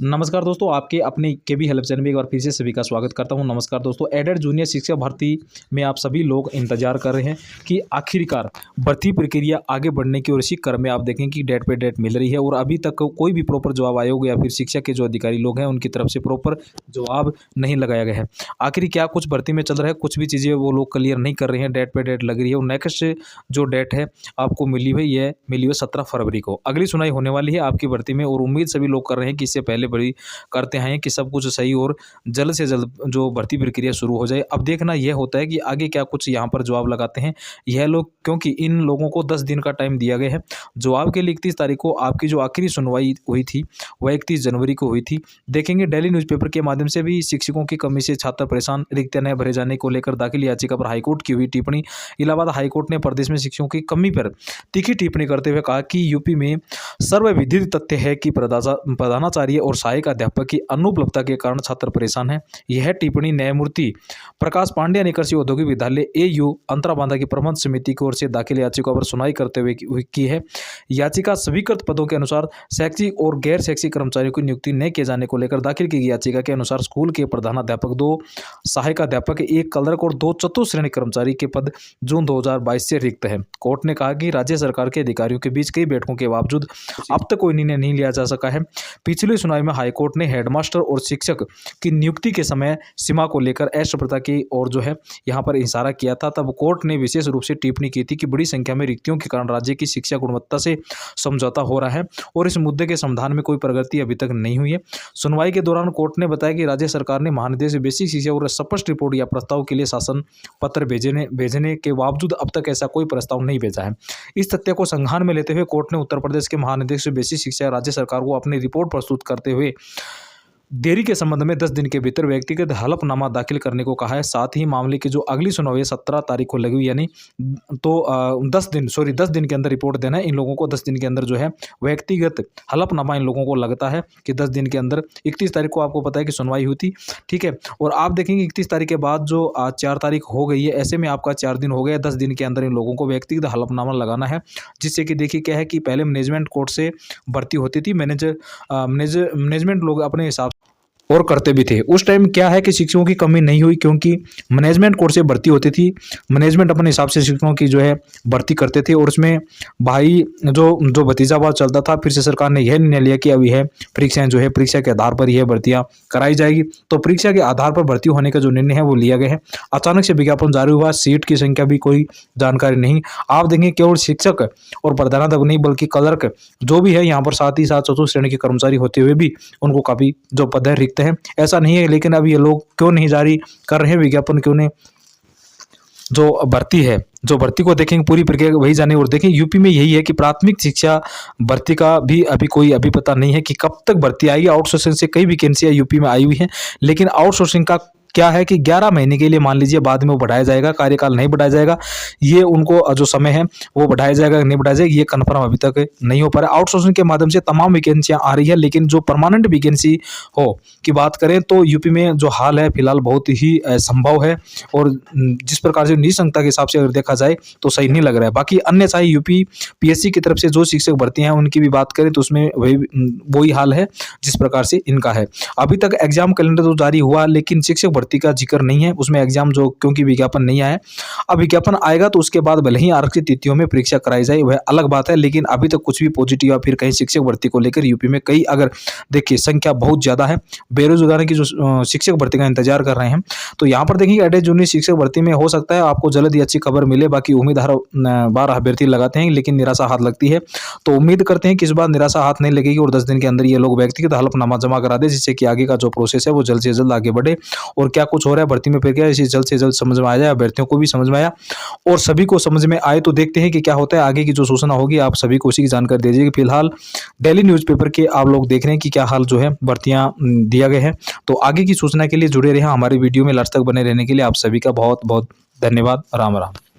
नमस्कार दोस्तों, आपके अपने केबी हेल्प चैनल में एक बार फिर से सभी का स्वागत करता हूं। नमस्कार दोस्तों, एडेड जूनियर शिक्षक भर्ती में आप सभी लोग इंतजार कर रहे हैं कि आखिरकार भर्ती प्रक्रिया आगे बढ़ने की और इसी क्रम में आप देखें कि डेट पे डेट मिल रही है और अभी तक कोई भी प्रॉपर जवाब आयोग या फिर शिक्षा के जो अधिकारी लोग हैं उनकी तरफ से प्रॉपर जवाब नहीं लगाया गया है। आखिर क्या कुछ भर्ती में चल रहा है, कुछ भी चीज़ें वो लोग क्लियर नहीं कर रहे हैं, डेट पे डेट लग रही है और नेक्स्ट जो डेट है आपको मिली हुई है 17 फरवरी को अगली सुनाई होने वाली है आपकी भर्ती में। और उम्मीद सभी लोग कर रहे हैं कि इससे पहले बड़ी करते हैं कि सब कुछ सही और जल्द से जल्द जो भर्ती प्रक्रिया शुरू हो जाए। अब देखना यह होता है कि आगे क्या कुछ यहाँ पर जवाब लगाते हैं यह लोग, क्योंकि इन लोगों को 10 दिन का टाइम दिया गया है। जवाब के लिए 31 तारीख को आपकी जो आखिरी सुनवाई हुई थी वह 31 जनवरी को हुई थी। देखेंगे डेली न्यूज़पेपर के माध्यम से भी शिक्षकों की कमी से छात्र परेशान, रिक्तियां न भरे जाने को लेकर दाखिल याचिका पर हाईकोर्ट की हुई टिप्पणी। इलाहाबाद हाईकोर्ट ने प्रदेश में शिक्षकों की कमी पर तीखी टिप्पणी करते हुए कहा कि यूपी में सर्वविदित तथ्य है कि प्रधानाचार्य और सहायक अध्यापक की अनुपलब्धता के कारण छात्र परेशान हैं। यह टिप्पणी न्यायमूर्ति प्रकाश पांड्या ने कृषि औद्योगिक विद्यालय AU अंतराबांधा की प्रबंध समिति की ओर से दाखिल याचिका पर सुनवाई करते हुए की है। याचिका स्वीकृत पदों के अनुसार शैक्षिक और गैर शैक्षिक कर्मचारियों की नियुक्ति न किए जाने को लेकर दाखिल की गई याचिका के अनुसार स्कूल के प्रधानाध्यापक, 2 सहायक अध्यापक, 1 क्लर्क और 2 चतुश्रेणी कर्मचारी के पद जून 2022 से रिक्त है। कोर्ट ने कहा कि राज्य सरकार के अधिकारियों के बीच कई बैठकों के बावजूद अब तक कोई निर्णय नहीं लिया जा सका है। पिछली सुनवाई में हाईकोर्ट ने हेडमास्टर और शिक्षक की नियुक्ति के समय सीमा को लेकर अष्टप्रथा की और जो है यहाँ पर इशारा किया था। तब कोर्ट ने विशेष रूप से टिप्पणी की थी कि बड़ी संख्या में रिक्तियों के कारण राज्य की शिक्षा गुणवत्ता से समझौता हो रहा है और इस मुद्दे के समाधान में कोई प्रगति अभी तक नहीं हुई है। सुनवाई के दौरान कोर्ट ने बताया कि राज्य सरकार ने महानिदेशक बेसिक शिक्षा और स्पष्ट रिपोर्ट या प्रस्ताव के लिए शासन पत्र भेजने के बावजूद अब तक ऐसा कोई प्रस्ताव नहीं भेजा है। इस तथ्य को संज्ञान में लेते हुए कोर्ट ने उत्तर प्रदेश के महानिदेशक बेसिक शिक्षा राज्य सरकार को अपनी रिपोर्ट प्रस्तुत करते हुए देरी के संबंध में 10 दिन के भीतर व्यक्तिगत हलफनामा दाखिल करने को कहा है। साथ ही मामले की जो अगली सुनवाई 17 तारीख को लगी हुई, यानी तो 10 दिन के अंदर रिपोर्ट देना है। इन लोगों को 10 दिन के अंदर जो है व्यक्तिगत हलफनामा इन लोगों को लगता है कि 10 दिन के अंदर। 31 तारीख को आपको पता है कि सुनवाई हुई थी, ठीक है। और आप देखेंगे 31 तारीख के बाद जो आज 4 तारीख हो गई है, ऐसे में आपका 4 दिन हो गया। 10 दिन के अंदर इन लोगों को व्यक्तिगत हलफनामा लगाना है, जिससे कि देखिए क्या है कि पहले मैनेजमेंट कोर्ट से भर्ती होती थी, मैनेजमेंट लोग अपने हिसाब और करते भी थे। उस टाइम क्या है कि शिक्षकों की कमी नहीं हुई, क्योंकि मैनेजमेंट कोर्स से भर्ती होती थी। मैनेजमेंट अपने हिसाब से शिक्षकों की जो है भर्ती करते थे और उसमें भाई जो भतीजावाद चलता था। फिर से सरकार ने यह निर्णय लिया कि अब यह परीक्षाएं जो है परीक्षा के आधार पर यह भर्तियां कराई जाएगी। तो परीक्षा के आधार पर भर्ती होने का जो निर्णय है वो लिया गया है। अचानक से विज्ञापन जारी हुआ, सीट की संख्या भी कोई जानकारी नहीं। आप देखेंगे केवल शिक्षक और प्रधानाध्यापक नहीं बल्कि क्लर्क जो भी है यहाँ पर साथ ही साथ चतुर्थ श्रेणी के कर्मचारी होते हुए भी उनको काफी जो पद है रिक्त है। ऐसा नहीं है, लेकिन अब ये लोग क्यों नहीं जारी कर रहे हैं विज्ञापन, क्यों नहीं? जो भर्ती को देखेंगे पूरी प्रक्रिया वही जाने। और देखें यूपी में यही है कि प्राथमिक शिक्षा भर्ती का भी अभी पता नहीं है कि कब तक भर्ती आएगी। आउटसोर्सिंग से कई वैकेंसियां यूपी में आई हुई हैं, लेकिन आउटसोर्सिंग का क्या है कि 11 महीने के लिए मान लीजिए, बाद में वो बढ़ाया जाएगा, कार्यकाल नहीं बढ़ाया जाएगा। ये उनको जो समय है वो बढ़ाया जाएगा नहीं बढ़ाया जाएगा, ये कन्फर्म अभी तक नहीं हो पा रहा है। आउटसोर्सिंग के माध्यम से तमाम वैकेंसियां आ रही है, लेकिन जो परमानेंट वैकेंसी हो की बात करें तो यूपी में जो हाल है फिलहाल बहुत ही संभव है। और जिस प्रकार से निःशंकता के हिसाब से अगर देखा जाए तो सही नहीं लग रहा है। बाकी अन्य चाहे यूपी PSC की तरफ से जो शिक्षक भर्ती हैं उनकी भी बात करें तो उसमें वही हाल है जिस प्रकार से इनका है। अभी तक एग्जाम कैलेंडर तो जारी हुआ, लेकिन शिक्षक भर्ती का जिक्र नहीं है उसमें एग्जाम जो, क्योंकि विज्ञापन नहीं आया। अब विज्ञापन आएगा तो उसके बाद भले ही आरक्षित तिथियों में परीक्षा कराई जाए, वह अलग बात है, लेकिन अभी तक कुछ भी पॉजिटिव या फिर कहीं शिक्षक भर्ती को लेकर यूपी में कई, अगर देखिए संख्या बहुत ज्यादा है बेरोजगारों की जो शिक्षक भर्ती का इंतजार कर रहे हैं। तो यहाँ पर देखिए एडेड जूनियर शिक्षक भर्ती में हो सकता है आपको जल्द ही अच्छी खबर मिले। बाकी उम्मीदवार बार अभ्यर्थी लगाते हैं लेकिन निराशा हाथ लगती है, तो उम्मीद करते हैं कि इस बार निराशा हाथ नहीं लगेगी और 10 दिन के अंदर ये लोग व्यक्तिगत हलफनामा जमा करा दे, जिससे कि आगे का जो प्रोसेस है वो जल्द से जल्द आगे बढ़े। और क्या कुछ हो रहा है भर्ती में फिर क्या इसे जल्द से जल्द समझ में आ जाए, अभ्यर्थियों को भी समझ में आया और सभी को समझ में आए। तो देखते हैं कि क्या होता है, आगे की जो सूचना होगी आप सभी को उसी की जानकारी दे दीजिएगा। फिलहाल डेली न्यूज़पेपर के आप लोग देख रहे हैं कि क्या हाल जो है भर्तियां दिया गया है। तो आगे की सूचना के लिए जुड़े रहे हमारे वीडियो में लास्ट तक बने रहने के लिए आप सभी का बहुत बहुत धन्यवाद। राम राम।